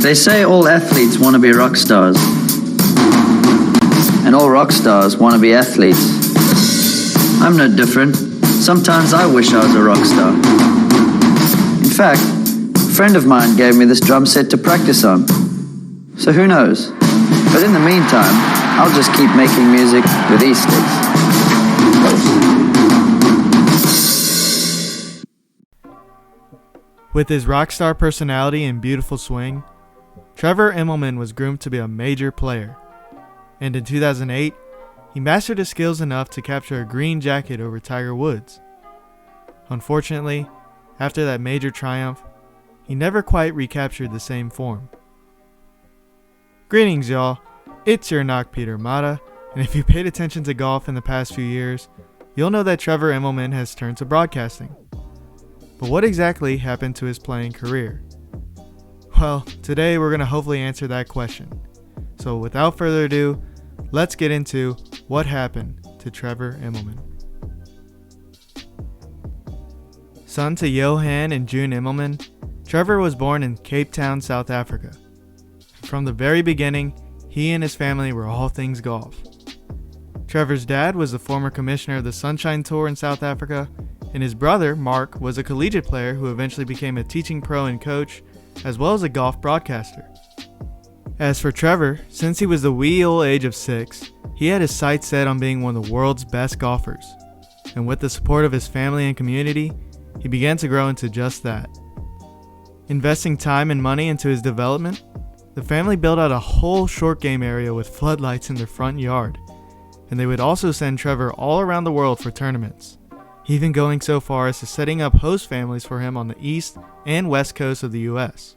They say all athletes want to be rock stars, and all rock stars want to be athletes. I'm no different. Sometimes I wish I was a rock star. In fact, a friend of mine gave me this drum set to practice on. So who knows? But in the meantime, I'll just keep making music with these sticks. With his rockstar personality and beautiful swing, Trevor Immelman was groomed to be a major player. And in 2008, he mastered his skills enough to capture a green jacket over Tiger Woods. Unfortunately, after that major triumph, he never quite recaptured the same form. Greetings, y'all. It's your knock Peter Mata, and if you paid attention to golf in the past few years, you'll know that Trevor Immelman has turned to broadcasting. But what exactly happened to his playing career? Well, today we're going to hopefully answer that question. So without further ado, let's get into what happened to Trevor Immelman. Son to Johan and June Immelman, Trevor was born in Cape Town, South Africa. From the very beginning, he and his family were all things golf. Trevor's dad was the former commissioner of the Sunshine Tour in South Africa, and his brother, Mark, was a collegiate player who eventually became a teaching pro and coach, as well as a golf broadcaster. As for Trevor, since he was the wee old age of 6, he had his sights set on being one of the world's best golfers. And with the support of his family and community, he began to grow into just that. Investing time and money into his development, the family built out a whole short game area with floodlights in their front yard, and they would also send Trevor all around the world for tournaments, even going so far as to setting up host families for him on the east and west coast of the US.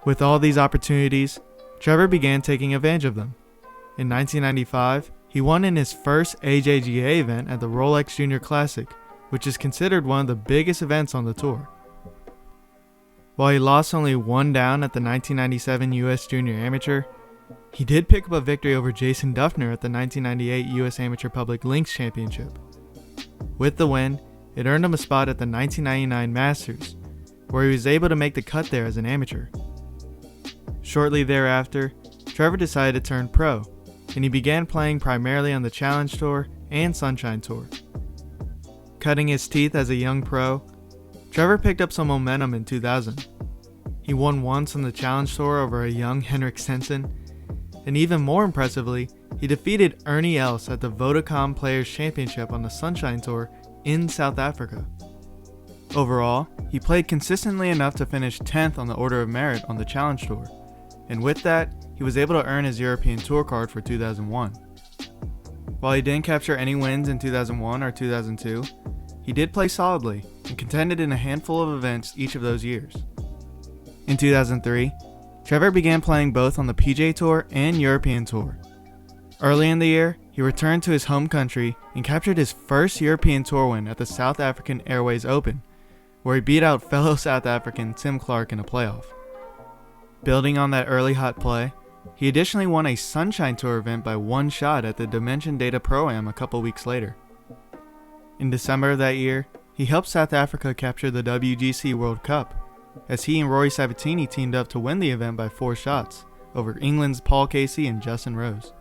With all these opportunities, Trevor began taking advantage of them. In 1995, he won in his first AJGA event at the Rolex Junior Classic, which is considered one of the biggest events on the tour. While he lost only one down at the 1997 US Junior Amateur, he did pick up a victory over Jason Duffner at the 1998 US Amateur Public Links Championship. With the win, it earned him a spot at the 1999 Masters, where he was able to make the cut there as an amateur. Shortly thereafter, Trevor decided to turn pro, and he began playing primarily on the Challenge Tour and Sunshine Tour. Cutting his teeth as a young pro, Trevor picked up some momentum in 2000. He won once on the Challenge Tour over a young Henrik Stenson, and even more impressively, he defeated Ernie Els at the Vodacom Players Championship on the Sunshine Tour in South Africa. Overall, he played consistently enough to finish 10th on the Order of Merit on the Challenge Tour, and with that, he was able to earn his European Tour card for 2001. While he didn't capture any wins in 2001 or 2002, he did play solidly and contended in a handful of events each of those years. In 2003, Trevor began playing both on the PGA Tour and European Tour. Early in the year, he returned to his home country and captured his first European Tour win at the South African Airways Open, where he beat out fellow South African Tim Clark in a playoff. Building on that early hot play, he additionally won a Sunshine Tour event by one shot at the Dimension Data Pro-Am a couple weeks later. In December of that year, he helped South Africa capture the WGC World Cup, as he and Rory Sabatini teamed up to win the event by 4 shots over England's Paul Casey and Justin Rose.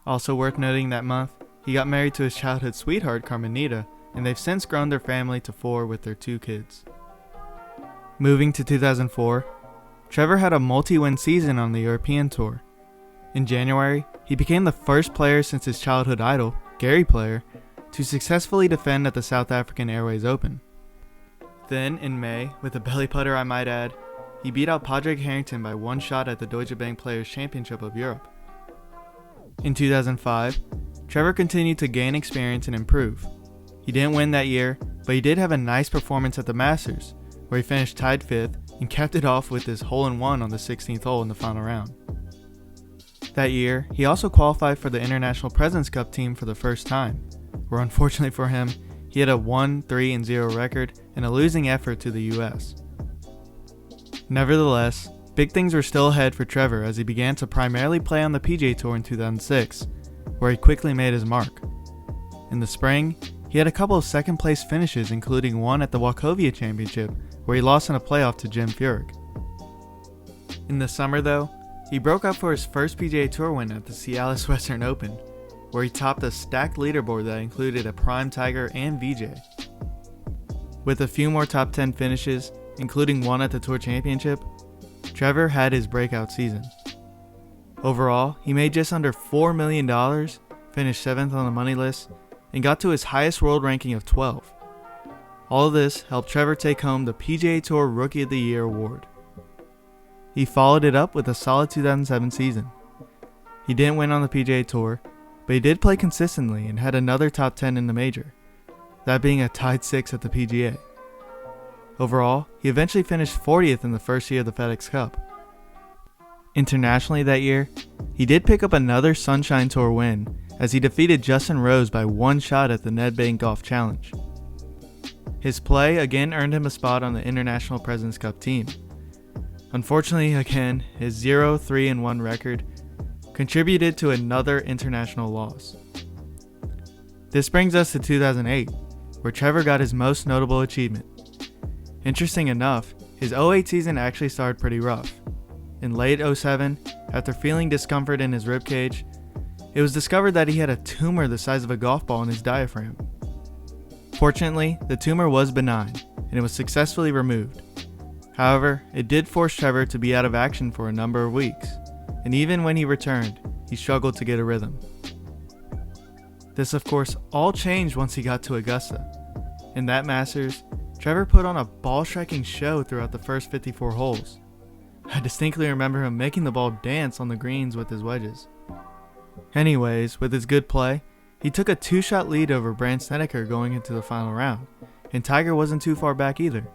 Also worth noting that month, he got married to his childhood sweetheart Carmenita, and they've since grown their family to 4 with their 2 kids. Moving to 2004, Trevor had a multi-win season on the European Tour. In January, he became the first player since his childhood idol, Gary Player, to successfully defend at the South African Airways Open. Then, in May, with a belly putter I might add, he beat out Padraig Harrington by 1 shot at the Deutsche Bank Players Championship of Europe. In 2005, Trevor continued to gain experience and improve. He didn't win that year, but he did have a nice performance at the Masters, where he finished tied 5th and capped it off with his hole-in-one on the 16th hole in the final round. That year, he also qualified for the International Presidents Cup team for the first time, where unfortunately for him, he had a 1-3-0 record and a losing effort to the US. Nevertheless, big things were still ahead for Trevor as he began to primarily play on the PGA Tour in 2006, where he quickly made his mark. In the spring, he had a couple of second-place finishes, including one at the Wachovia Championship, where he lost in a playoff to Jim Furyk. In the summer though, he broke out for his first PGA Tour win at the Cialis Western Open, where he topped a stacked leaderboard that included a prime Tiger and VJ. With a few more top 10 finishes, including one at the Tour Championship, Trevor had his breakout season. Overall, he made just under $4 million, finished 7th on the money list, and got to his highest world ranking of 12. All of this helped Trevor take home the PGA Tour Rookie of the Year award. He followed it up with a solid 2007 season. He didn't win on the PGA Tour, but he did play consistently and had another top 10 in the major, that being a tied 6th at the PGA. Overall, he eventually finished 40th in the first year of the FedEx Cup. Internationally that year, he did pick up another Sunshine Tour win as he defeated Justin Rose by one shot at the Nedbank Golf Challenge. His play again earned him a spot on the International Presidents Cup team. Unfortunately, again, his 0-3-1 record contributed to another international loss. This brings us to 2008, where Trevor got his most notable achievement. Interesting enough, his 2008 season actually started pretty rough. In late 2007, after feeling discomfort in his ribcage, it was discovered that he had a tumor the size of a golf ball in his diaphragm. Fortunately, the tumor was benign, and it was successfully removed. However, it did force Trevor to be out of action for a number of weeks, and even when he returned, he struggled to get a rhythm. This of course all changed once he got to Augusta. In that Masters, Trevor put on a ball-striking show throughout the first 54 holes. I distinctly remember him making the ball dance on the greens with his wedges. Anyways, with his good play, he took a 2-shot lead over Brandt Snedeker going into the final round, and Tiger wasn't too far back either.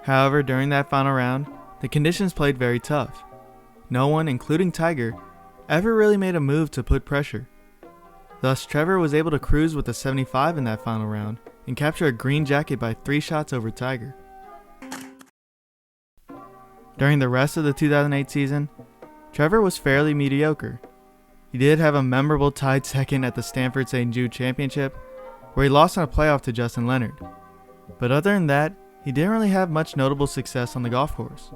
However, during that final round, the conditions played very tough. No one, including Tiger, ever really made a move to put pressure. Thus, Trevor was able to cruise with a 75 in that final round and capture a green jacket by 3 shots over Tiger. During the rest of the 2008 season, Trevor was fairly mediocre. He did have a memorable tied second at the Stanford St. Jude Championship, where he lost in a playoff to Justin Leonard. But other than that, he didn't really have much notable success on the golf course.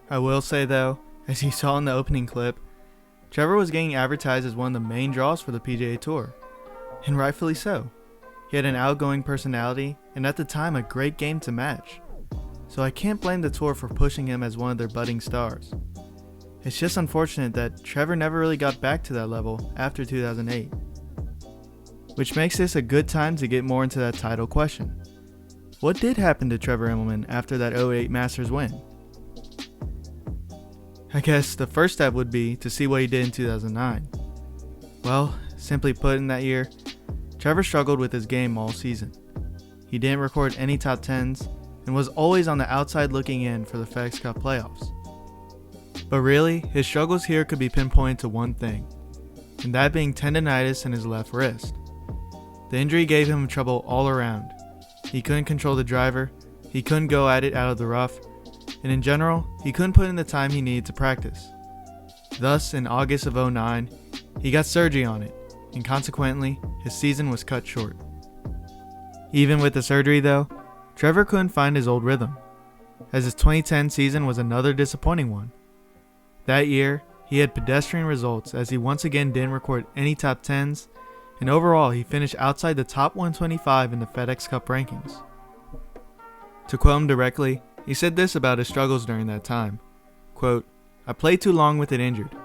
I will say though, as you saw in the opening clip, Trevor was getting advertised as one of the main draws for the PGA Tour, and rightfully so. He had an outgoing personality, and at the time a great game to match. So I can't blame the tour for pushing him as one of their budding stars. It's just unfortunate that Trevor never really got back to that level after 2008. Which makes this a good time to get more into that title question. What did happen to Trevor Immelman after that 2008 Masters win? I guess the first step would be to see what he did in 2009. Well, simply put, in that year, Trevor struggled with his game all season. He didn't record any top 10s and was always on the outside looking in for the FedEx Cup playoffs. But really, his struggles here could be pinpointed to one thing, and that being tendonitis in his left wrist. The injury gave him trouble all around. He couldn't control the driver, he couldn't go at it out of the rough, and in general, he couldn't put in the time he needed to practice. Thus, in August of 2009, he got surgery on it, and consequently, his season was cut short. Even with the surgery though, Trevor couldn't find his old rhythm, as his 2010 season was another disappointing one. That year, he had pedestrian results as he once again didn't record any top 10s, and overall he finished outside the top 125 in the FedEx Cup rankings. To quote him directly, he said this about his struggles during that time, quote, "I played too long with it injured."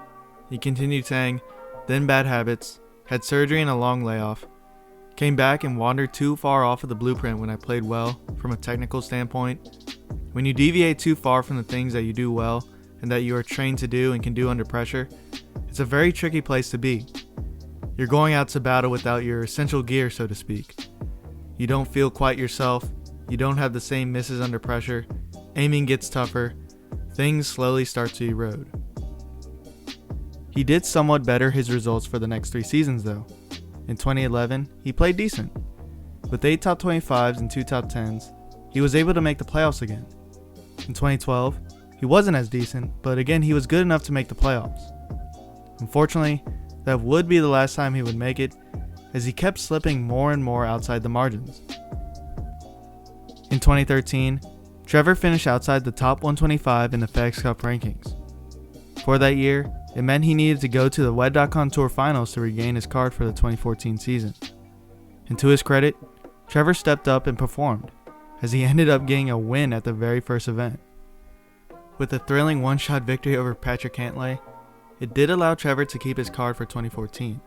He continued saying, then bad habits, had surgery and a long layoff, came back and wandered too far off of the blueprint when I played well from a technical standpoint. When you deviate too far from the things that you do well and that you are trained to do and can do under pressure, it's a very tricky place to be. You're going out to battle without your essential gear, so to speak. You don't feel quite yourself, you don't have the same misses under pressure, aiming gets tougher, things slowly start to erode. He did somewhat better his results for the next 3 seasons though. In 2011, he played decent. With 8 top 25s and 2 top 10s, he was able to make the playoffs again. In 2012, he wasn't as decent, but again he was good enough to make the playoffs. Unfortunately, that would be the last time he would make it, as he kept slipping more and more outside the margins. In 2013, Trevor finished outside the top 125 in the FedEx Cup rankings. For that year, it meant he needed to go to the Web.com Tour Finals to regain his card for the 2014 season. And to his credit, Trevor stepped up and performed, as he ended up getting a win at the very first event. With a thrilling one-shot victory over Patrick Cantlay, it did allow Trevor to keep his card for 2014,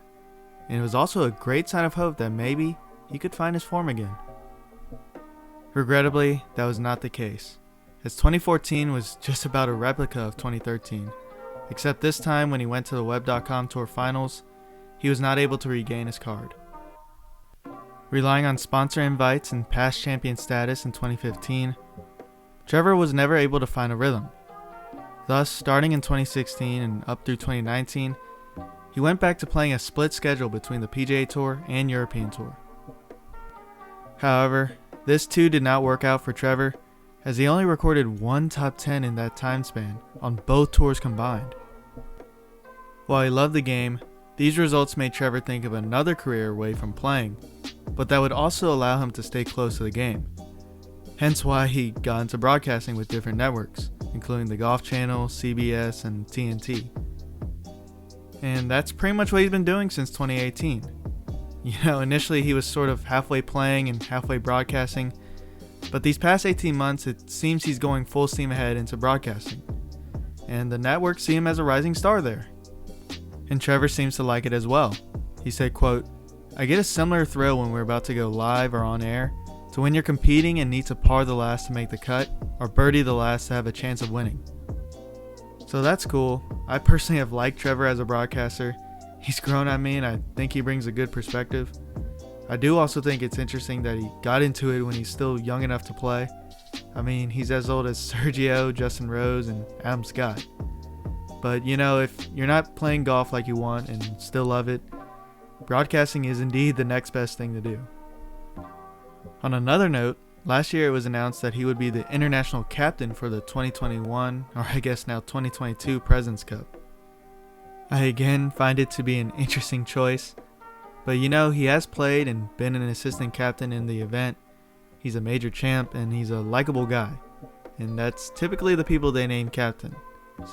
and it was also a great sign of hope that maybe he could find his form again. Regrettably, that was not the case, as 2014 was just about a replica of 2013, except this time when he went to the Web.com Tour Finals, he was not able to regain his card. Relying on sponsor invites and past champion status in 2015, Trevor was never able to find a rhythm. Thus, starting in 2016 and up through 2019, he went back to playing a split schedule between the PGA Tour and European Tour. However, this too did not work out for Trevor, as he only recorded one top 10 in that time span on both tours combined. While he loved the game, these results made Trevor think of another career away from playing, but that would also allow him to stay close to the game. Hence why he got into broadcasting with different networks, including the Golf Channel, CBS, and TNT. And that's pretty much what he's been doing since 2018. Initially he was sort of halfway playing and halfway broadcasting, but these past 18 months it seems he's going full steam ahead into broadcasting. And the networks see him as a rising star there. And Trevor seems to like it as well. He said, quote, "I get a similar thrill when we're about to go live or on air to when you're competing and need to par the last to make the cut or birdie the last to have a chance of winning." So that's cool. I personally have liked Trevor as a broadcaster. He's grown on me and I think he brings a good perspective. I do also think it's interesting that he got into it when he's still young enough to play. I mean, he's as old as Sergio, Justin Rose, and Adam Scott. But if you're not playing golf like you want and still love it, broadcasting is indeed the next best thing to do. On another note, last year it was announced that he would be the international captain for the 2021, or I guess now 2022 President's Cup. I again find it to be an interesting choice, but he has played and been an assistant captain in the event. He's a major champ and he's a likable guy, and that's typically the people they name captain.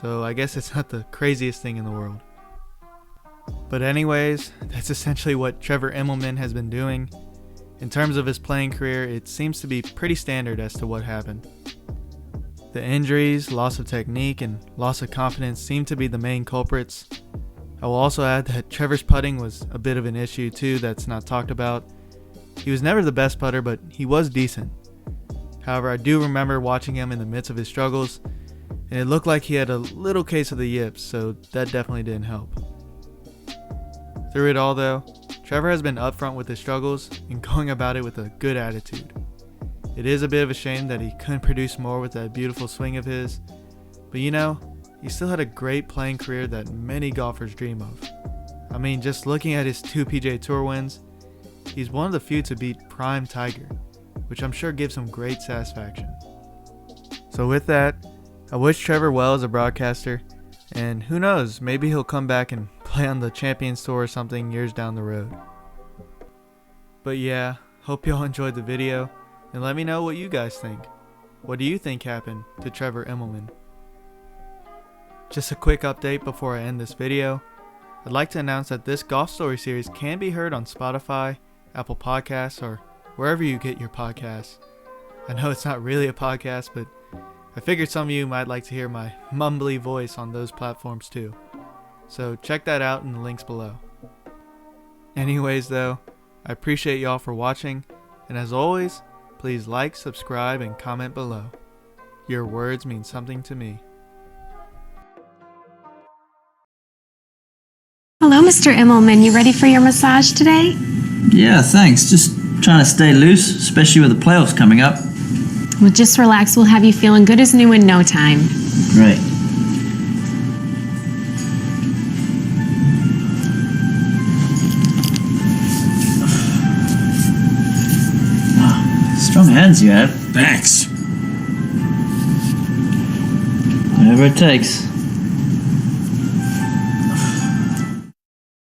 So I guess it's not the craziest thing in the world. But anyways, that's essentially what Trevor Immelman has been doing. In terms of his playing career, it seems to be pretty standard as to what happened. The injuries, loss of technique, and loss of confidence seem to be the main culprits. I will also add that Trevor's putting was a bit of an issue too that's not talked about. He was never the best putter, but he was decent. However, I do remember watching him in the midst of his struggles, and it looked like he had a little case of the yips, so that definitely didn't help. Through it all though, Trevor has been upfront with his struggles and going about it with a good attitude. It is a bit of a shame that he couldn't produce more with that beautiful swing of his, but he still had a great playing career that many golfers dream of. I mean, just looking at his 2 PGA Tour wins, he's one of the few to beat prime Tiger, which I'm sure gives him great satisfaction. So with that, I wish Trevor well as a broadcaster, and who knows, maybe he'll come back and play on the Champions Tour or something years down the road. But yeah, hope y'all enjoyed the video, and let me know what you guys think. What do you think happened to Trevor Immelman? Just a quick update before I end this video. I'd like to announce that this Golf Story series can be heard on Spotify, Apple Podcasts, or wherever you get your podcasts. I know it's not really a podcast, but I figured some of you might like to hear my mumbly voice on those platforms too. So check that out in the links below. Anyways though, I appreciate y'all for watching, and as always, please like, subscribe, and comment below. Your words mean something to me. Hello, Mr. Immelman. You ready for your massage today? Yeah, thanks. Just trying to stay loose, especially with the playoffs coming up. Well, just relax. We'll have you feeling good as new in no time. Great. Strong hands you have. Thanks. Whatever it takes.